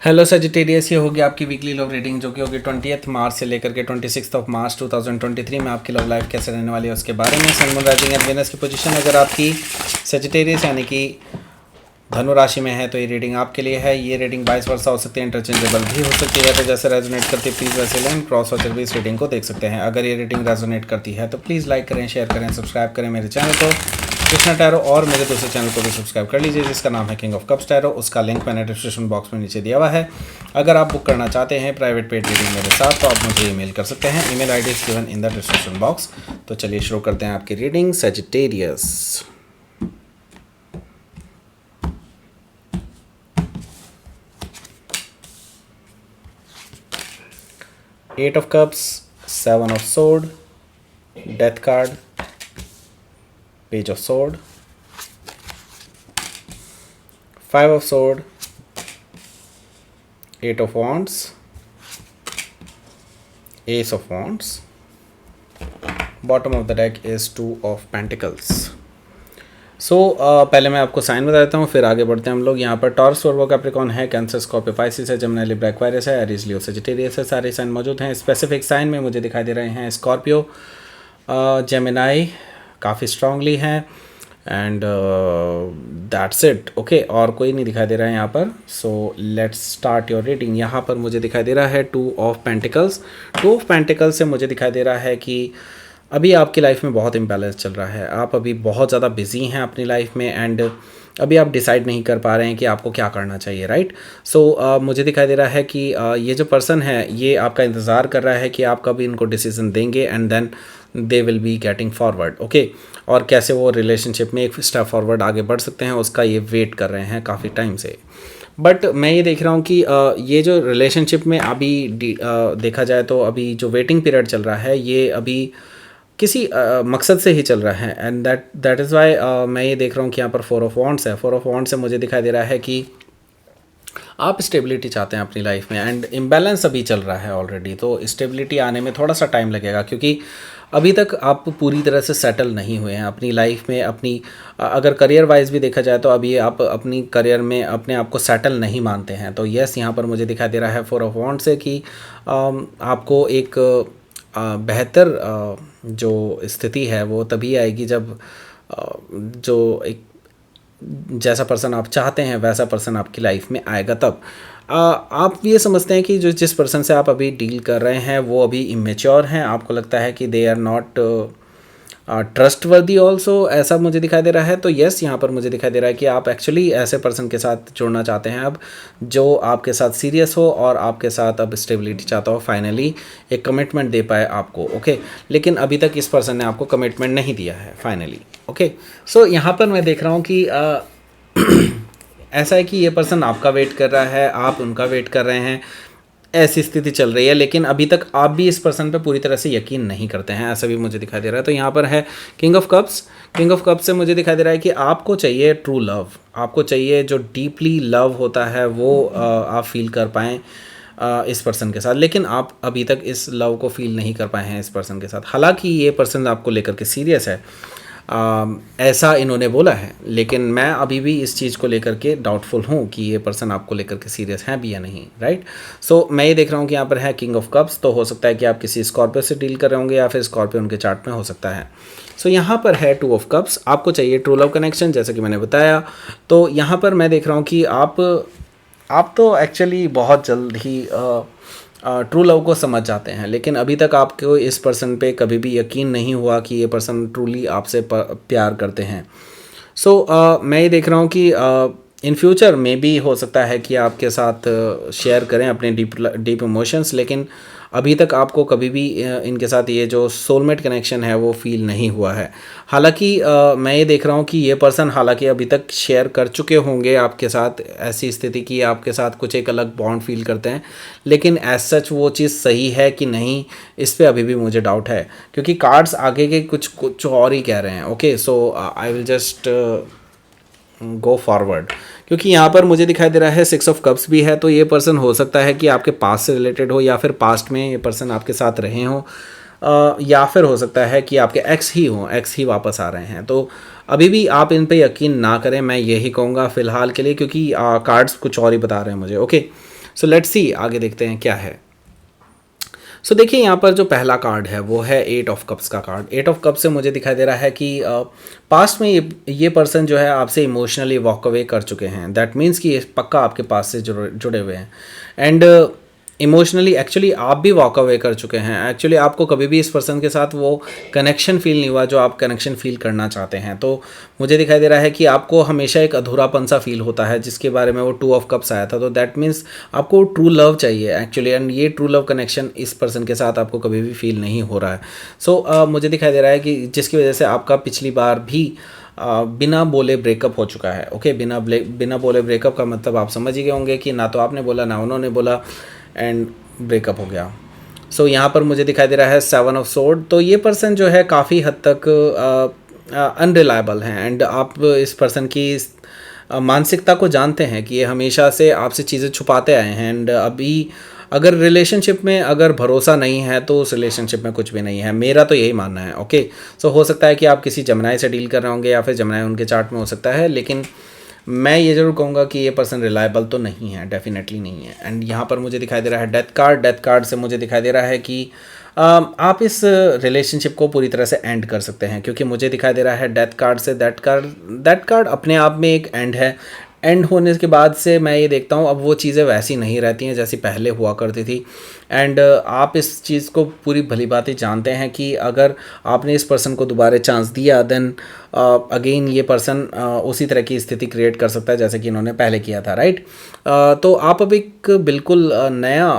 Hello Sagittarius, ये होगी आपकी वीकली लव रीडिंग जो कि होगी 20 मार्च से लेकर के 26 मार्च 2023 में आपकी लव लाइफ कैसे रहने वाली है उसके बारे में। Sun moon rising and Venus की पोजीशन अगर आपकी सजिटेरियस यानी कि धनु राशि में है तो ये रीडिंग आपके लिए है। ये रीडिंग 22 वर्षा हो सकती है, इंटरचेंजेबल भी हो सकती है, तो जैसे रेजोनेट करती है प्लीज़ वैसे लें। क्रॉस वॉचर भी इस रीडिंग को देख सकते हैं। अगर ये रीडिंग रेजोनेट करती है तो प्लीज़ लाइक करें, शेयर करें, सब्सक्राइब करें मेरे चैनल को कृष्णा टैरो, और मेरे दूसरे चैनल को भी सब्सक्राइब कर लीजिए जिसका नाम है किंग ऑफ कप्स टैरो। उसका लिंक मैंने डिस्क्रिप्शन बॉक्स में नीचे दिया हुआ है। अगर आप बुक करना चाहते हैं प्राइवेट पेड रीडिंग मेरे साथ तो आप मुझे ईमेल कर सकते हैं। Email ID is given in the description box. तो चलिए शुरू करते हैं आपकी reading. Sagittarius, eight of cups, seven of sword, death card, page of sword, five of sword, eight of wands, ace of wands, bottom of the deck is two of pentacles. So पहले मैं आपको sign बता देता हूँ, फिर आगे बढ़ते हैं हम लोग। यहाँ पर टॉरस, वर्गो, कैप्रिकॉर्न है, कैंसर, स्कॉर्पियो, पाइसिस है, जमिनी, लिब्रा, एक्वेरियस है, एरीज, लियो, सजिटेरियस है। सारे साइन मौजूद हैं। स्पेसिफिक साइन में मुझे दिखाई दे रहे हैं स्कॉर्पियो, जेमिनाई काफ़ी स्ट्रांगली हैं, एंड दैट्स इट। ओके, और कोई नहीं दिखाई दे रहा है यहाँ पर। So let's start your reading. यहाँ पर मुझे दिखाई दे रहा है to of pentacles. To of pentacles से मुझे दिखाई दे रहा है कि अभी आपकी लाइफ में बहुत इम्बैलेंस चल रहा है। आप अभी बहुत ज़्यादा बिजी हैं अपनी लाइफ में, एंड अभी आप डिसाइड नहीं कर पा रहे हैं कि आपको क्या करना चाहिए, राइट। सो मुझे दिखाई दे रहा है कि ये जो पर्सन है ये आपका इंतज़ार कर रहा है कि आप कभी इनको डिसीजन देंगे and then they will be getting forward. Okay, और कैसे वो रिलेशनशिप में एक स्टेप फॉरवर्ड आगे बढ़ सकते हैं उसका ये वेट कर रहे हैं काफ़ी टाइम से। बट मैं ये देख रहा हूँ कि ये जो रिलेशनशिप में अभी देखा जाए तो अभी जो वेटिंग पीरियड चल रहा है ये अभी किसी मकसद से ही चल रहा है, एंड दैट इज़ वाई मैं ये देख रहा हूँ कि यहाँ पर फोर ऑफ वॉन्ड्स है। फोर ऑफ वॉन्ड्स से मुझे दिखाई दे रहा है कि आप स्टेबिलिटी चाहते हैं अपनी लाइफ में, एंड इम्बैलेंस अभी चल रहा है ऑलरेडी, तो स्टेबिलिटी आने में थोड़ा सा टाइम लगेगा क्योंकि अभी तक आप पूरी तरह से सेटल नहीं हुए हैं अपनी लाइफ में। अपनी अगर करियर वाइज भी देखा जाए तो अभी आप अपनी करियर में अपने आप को सेटल नहीं मानते हैं। तो यस, यहाँ पर मुझे दिखाई दे रहा है फोर ऑफ वॉन्ड्स से कि आपको एक बेहतर जो स्थिति है वो तभी आएगी जब जो एक जैसा पर्सन आप चाहते हैं वैसा पर्सन आपकी लाइफ में आएगा। तब आप ये समझते हैं कि जो जिस पर्सन से आप अभी डील कर रहे हैं वो अभी इमेच्योर हैं। आपको लगता है कि दे आर नॉट ट्रस्ट वर्दी ऑल्सो, ऐसा मुझे दिखाई दे रहा है। तो यस, यहाँ पर मुझे दिखाई दे रहा है कि आप एक्चुअली ऐसे पर्सन के साथ जुड़ना चाहते हैं अब जो आपके साथ सीरियस हो और आपके साथ अब स्टेबिलिटी चाहता हो, फाइनली एक कमिटमेंट दे पाए आपको। ओके, लेकिन अभी तक इस पर्सन ने आपको कमिटमेंट नहीं दिया है फाइनली। ओके, सो यहाँ पर मैं देख रहा हूँ कि ऐसा है कि ये पर्सन आपका वेट कर रहा है, आप उनका वेट कर रहे हैं, ऐसी स्थिति चल रही है, लेकिन अभी तक आप भी इस पर्सन पे पूरी तरह से यकीन नहीं करते हैं, ऐसा भी मुझे दिखाई दे रहा है। तो यहाँ पर है king of cups. King of cups से मुझे दिखाई दे रहा है कि आपको चाहिए ट्रू लव, आपको चाहिए जो डीपली लव होता है वो आप फील कर पाएँ इस पर्सन के साथ, लेकिन आप अभी तक इस लव को फील नहीं कर पाए हैं इस पर्सन के साथ। हालांकि ये पर्सन आपको लेकर के सीरियस है, ऐसा इन्होंने बोला है, लेकिन मैं अभी भी इस चीज़ को लेकर के डाउटफुल हूँ कि ये पर्सन आपको लेकर के सीरियस है भी या नहीं, राइट। सो मैं ये देख रहा हूँ कि यहाँ पर है किंग ऑफ कप्स, तो हो सकता है कि आप किसी स्कॉर्पियो से डील कर रहे होंगे या फिर स्कॉर्पियो उनके चार्ट में हो सकता है। सो यहाँ पर है टू ऑफ कप्स, आपको चाहिए ट्रू लव कनेक्शन जैसे कि मैंने बताया। तो यहाँ पर मैं देख रहा हूँ कि आप तो एक्चुअली बहुत जल्द ही ट्रू लव को समझ जाते हैं, लेकिन अभी तक आपको इस पर्सन पे कभी भी यकीन नहीं हुआ कि ये पर्सन ट्रूली आपसे प्यार करते हैं। सो मैं ये देख रहा हूँ कि इन फ्यूचर में भी हो सकता है कि आपके साथ शेयर करें अपने डीप इमोशंस, लेकिन अभी तक आपको कभी भी इनके साथ ये जो सोलमेट कनेक्शन है वो फील नहीं हुआ है। हालांकि मैं ये देख रहा हूँ कि ये पर्सन हालांकि अभी तक शेयर कर चुके होंगे आपके साथ ऐसी स्थिति की आपके साथ कुछ एक अलग बॉन्ड फील करते हैं, लेकिन एज सच वो चीज़ सही है कि नहीं इस पर अभी भी मुझे डाउट है, क्योंकि कार्ड्स आगे के कुछ और ही कह रहे हैं। Okay, so I will just go forward, क्योंकि यहाँ पर मुझे दिखाई दे रहा है सिक्स ऑफ कप्स भी है। तो ये पर्सन हो सकता है कि आपके पास्ट से रिलेटेड हो, या फिर पास्ट में ये पर्सन आपके साथ रहे हों, या फिर हो सकता है कि आपके एक्स ही वापस आ रहे हैं। तो अभी भी आप इन पे यकीन ना करें, मैं यही कहूँगा फ़िलहाल के लिए, क्योंकि कार्ड्स कुछ और ही बता रहे हैं मुझे। ओके, सो लेट्स सी आगे देखते हैं क्या है। सो देखिए यहाँ पर जो पहला कार्ड है वो है 8 ऑफ कप्स का कार्ड। 8 ऑफ कप्स से मुझे दिखाई दे रहा है कि पास्ट में ये पर्सन जो है आपसे इमोशनली वॉक अवे कर चुके हैं। दैट मीन्स कि ये पक्का आपके पास से जुड़े हुए हैं एंड इमोशनली एक्चुअली आप भी वॉक अवे कर चुके हैं। एक्चुअली आपको कभी भी इस पर्सन के साथ वो कनेक्शन फील नहीं हुआ जो आप कनेक्शन फील करना चाहते हैं। तो मुझे दिखाई दे रहा है कि आपको हमेशा एक अधूरापन सा फील होता है, जिसके बारे में वो 2 ऑफ कप्स आया था। तो दैट मीन्स आपको ट्रू लव चाहिए एक्चुअली, एंड ये ट्रू लव कनेक्शन इस पर्सन के साथ आपको कभी भी फील नहीं हो रहा है। सो मुझे दिखाई दे रहा है कि जिसकी वजह से आपका पिछली बार भी बिना बोले ब्रेकअप हो चुका है। ओके, बिना बोले ब्रेकअप का मतलब आप समझ ही गए होंगे कि ना तो आपने बोला ना उन्होंने बोला एंड ब्रेकअप हो गया। सो यहाँ पर मुझे दिखाई दे रहा है 7 ऑफ सोर्ड। तो ये पर्सन जो है काफ़ी हद तक अनरिलायबल हैं एंड आप इस पर्सन की मानसिकता को जानते हैं कि ये हमेशा से आपसे चीज़ें छुपाते आए हैं एंड अभी अगर रिलेशनशिप में अगर भरोसा नहीं है तो उस रिलेशनशिप में कुछ भी नहीं है, मेरा तो यही मानना है। ओके, सो हो सकता है कि आप किसी जमनाई से डील कर रहे होंगे या फिर जमनाई उनके चार्ट में हो सकता है, लेकिन मैं ये ज़रूर कहूँगा कि ये पर्सन रिलायबल तो नहीं है, डेफिनेटली नहीं है। एंड यहाँ पर मुझे दिखाई दे रहा है डेथ कार्ड। डेथ कार्ड से मुझे दिखाई दे रहा है कि आप इस रिलेशनशिप को पूरी तरह से एंड कर सकते हैं, क्योंकि मुझे दिखाई दे रहा है death card say that card अपने आप में एक एंड है। एंड होने के बाद से मैं ये देखता हूँ अब वो चीज़ें वैसी नहीं रहती हैं जैसी पहले हुआ करती थी। एंड आप इस चीज़ को पूरी भली भांति जानते हैं कि अगर आपने इस पर्सन को दोबारा चांस दिया देन अगेन ये पर्सन उसी तरह की स्थिति क्रिएट कर सकता है जैसे कि इन्होंने पहले किया था, राइट। तो आप अब एक बिल्कुल नया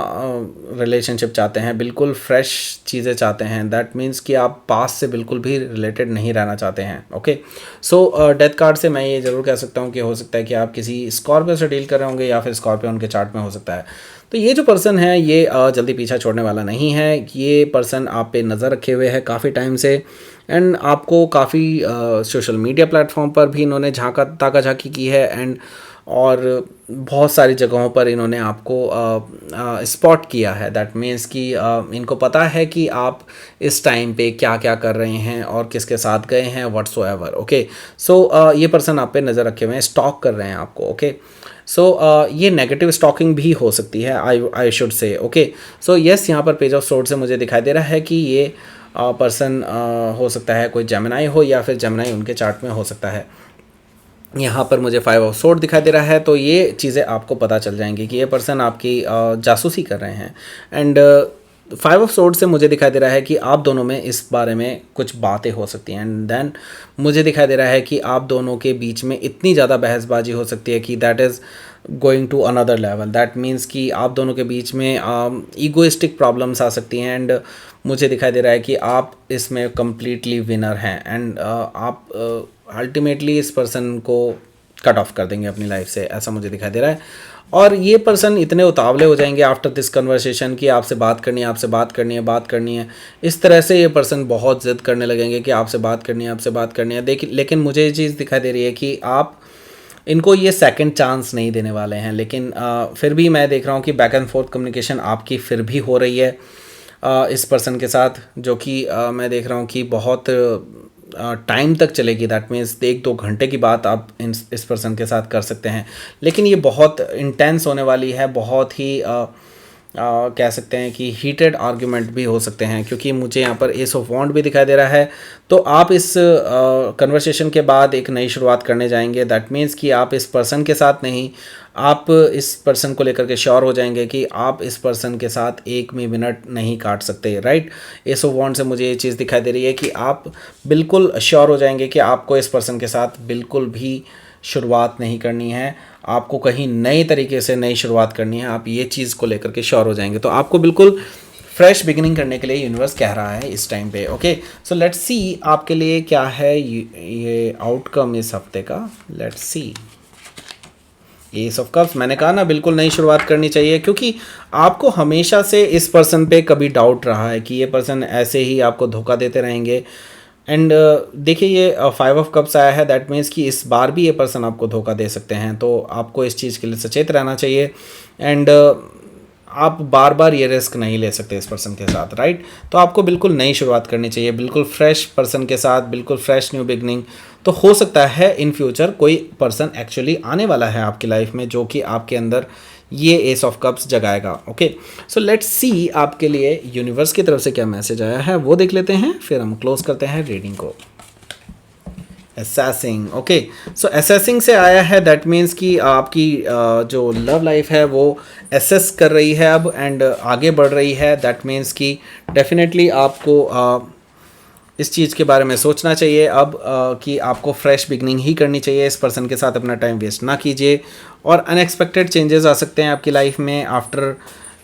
रिलेशनशिप चाहते हैं, बिल्कुल फ्रेश चीज़ें चाहते हैं। दैट मीन्स कि आप पास से बिल्कुल भी रिलेटेड नहीं रहना चाहते हैं। ओके, सो डेथ कार्ड से मैं ये ज़रूर कह सकता हूँ कि हो सकता है कि आप किसी स्कॉर्पियो से डील कर रहे होंगे या फिर स्कॉर्पियो उनके चार्ट में हो सकता है। तो ये जो पर्सन है ये जल्दी पीछा छोड़ने वाला नहीं है। ये पर्सन आप पे नज़र रखे हुए है काफ़ी टाइम से एंड आपको काफ़ी सोशल मीडिया प्लेटफॉर्म पर भी इन्होंने ताका झाकी की है एंड और बहुत सारी जगहों पर इन्होंने आपको स्पॉट किया है। दैट मीन्स कि इनको पता है कि आप इस टाइम पे क्या क्या कर रहे हैं और किसके साथ गए हैं व्हाट्सोएवर। ओके, सो ये पर्सन आप पे नज़र रखे हुए हैं, स्टॉक कर रहे हैं आपको। ओके, सो ये नेगेटिव स्टॉकिंग भी हो सकती है, I should say. Okay, so yes, यहाँ पर पेज ऑफ सोर्ड से मुझे दिखाई दे रहा है कि ये पर्सन हो सकता है कोई जेमिनाई हो या फिर जेमिनाई उनके चार्ट में हो सकता है। यहाँ पर मुझे 5 ऑफ सोर्ड दिखाई दे रहा है। तो ये चीज़ें आपको पता चल जाएंगी कि ये पर्सन आपकी जासूसी कर रहे हैं। एंड 5 ऑफ सोर्ड से मुझे दिखाई दे रहा है कि आप दोनों में इस बारे में कुछ बातें हो सकती हैं एंड देन मुझे दिखाई दे रहा है कि आप दोनों के बीच में इतनी ज़्यादा बहसबाजी हो सकती है कि that is going to another level. That means कि आप दोनों के बीच में ईगोइस्टिक प्रॉब्लम्स आ सकती हैं एंड मुझे दिखाई दे रहा है कि आप इसमें कम्प्लीटली विनर हैं एंड आप अल्टीमेटली इस पर्सन को कट ऑफ कर देंगे अपनी लाइफ से, ऐसा मुझे दिखाई दे रहा है। और ये पर्सन इतने उतावले हो जाएंगे आफ्टर दिस कन्वर्सेशन कि आपसे बात करनी है, आपसे बात करनी है, बात करनी है। इस तरह से ये पर्सन बहुत ज़िद करने लगेंगे कि आपसे बात करनी है, आपसे बात करनी है। लेकिन मुझे ये चीज़ दिखाई दे रही है कि आप इनको ये सेकंड चांस नहीं देने वाले हैं। लेकिन फिर भी मैं देख रहा हूँ कि बैक एंड फोर्थ कम्युनिकेशन आपकी फिर भी हो रही है इस पर्सन के साथ, जो कि मैं देख रहा हूँ कि बहुत टाइम तक चलेगी। दैट मीन्स 1-2 घंटे की बात आप इस पर्सन के साथ कर सकते हैं, लेकिन ये बहुत इंटेंस होने वाली है, बहुत ही कह सकते हैं कि हीटेड आर्ग्यूमेंट भी हो सकते हैं, क्योंकि मुझे यहाँ पर एस ऑफ वॉन्ड भी दिखाई दे रहा है। तो आप इस कन्वर्सेशन के बाद एक नई शुरुआत करने जाएंगे। दैट मीन्स कि आप इस पर्सन के साथ नहीं, आप इस पर्सन को लेकर के श्योर हो जाएंगे कि आप इस पर्सन के साथ एक भी मिनट नहीं काट सकते, राइट। एस ऑफ वॉन्ड से मुझे ये चीज़ दिखाई दे रही है कि आप बिल्कुल श्योर हो जाएंगे कि आपको इस पर्सन के साथ बिल्कुल भी शुरुआत नहीं करनी है, आपको कहीं नए तरीके से नई शुरुआत करनी है। आप ये चीज़ को लेकर के श्योर हो जाएंगे, तो आपको बिल्कुल फ्रेश बिगिनिंग करने के लिए यूनिवर्स कह रहा है इस टाइम पे। ओके, सो लेट्स सी आपके लिए क्या है ये आउटकम इस हफ्ते का। Let's see ace of cups. मैंने कहा ना बिल्कुल नई शुरुआत करनी चाहिए, क्योंकि आपको हमेशा से इस पर्सन पे कभी डाउट रहा है कि ये पर्सन ऐसे ही आपको धोखा देते रहेंगे। एंड देखिए ये 5 ऑफ कप्स आया है। दैट मीन्स कि इस बार भी ये पर्सन आपको धोखा दे सकते हैं, तो आपको इस चीज़ के लिए सचेत रहना चाहिए। एंड आप बार बार ये रिस्क नहीं ले सकते इस पर्सन के साथ, राइट। तो आपको बिल्कुल नई शुरुआत करनी चाहिए, बिल्कुल फ्रेश पर्सन के साथ, बिल्कुल फ्रेश न्यू बिगनिंग। तो हो सकता है इन फ्यूचर कोई पर्सन एक्चुअली आने वाला है आपकी लाइफ में जो कि आपके अंदर ये एस ऑफ कप्स जगाएगा। ओके, सो लेट्स सी आपके लिए यूनिवर्स की तरफ से क्या मैसेज आया है वो देख लेते हैं, फिर हम क्लोज करते हैं रीडिंग को। असेसिंग, ओके, सो असेसिंग से आया है, दैट मीन्स कि आपकी जो लव लाइफ है वो असेस कर रही है अब एंड आगे बढ़ रही है। दैट मीन्स कि डेफिनेटली आपको इस चीज़ के बारे में सोचना चाहिए अब कि आपको फ्रेश बिगनिंग ही करनी चाहिए। इस पर्सन के साथ अपना टाइम वेस्ट ना कीजिए और अनएक्सपेक्टेड चेंजेस आ सकते हैं आपकी लाइफ में आफ्टर।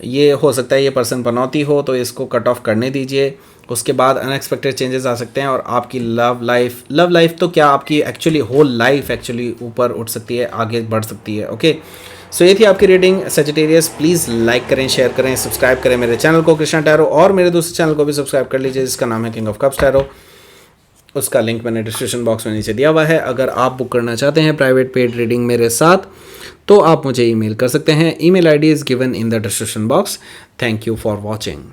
ये हो सकता है ये पर्सन पनौती हो तो इसको कट ऑफ करने दीजिए, उसके बाद अनएक्सपेक्टेड चेंजेस आ सकते हैं और आपकी लव लाइफ तो क्या आपकी एक्चुअली होल लाइफ एक्चुअली ऊपर उठ सकती है, आगे बढ़ सकती है। ओके, सो ये थी आपकी रीडिंग सजिटेरियस। प्लीज़ लाइक करें, शेयर करें, सब्सक्राइब करें मेरे चैनल को कृष्णा टैरो, और मेरे दूसरे चैनल को भी सब्सक्राइब कर लीजिए जिसका नाम है किंग ऑफ कप्स टैरो। उसका लिंक मैंने डिस्क्रिप्शन बॉक्स में नीचे दिया हुआ है। अगर आप बुक करना चाहते हैं प्राइवेट पेड रीडिंग मेरे साथ तो आप मुझे ईमेल कर सकते हैं। Email ID is given in the description box. Thank you for watching.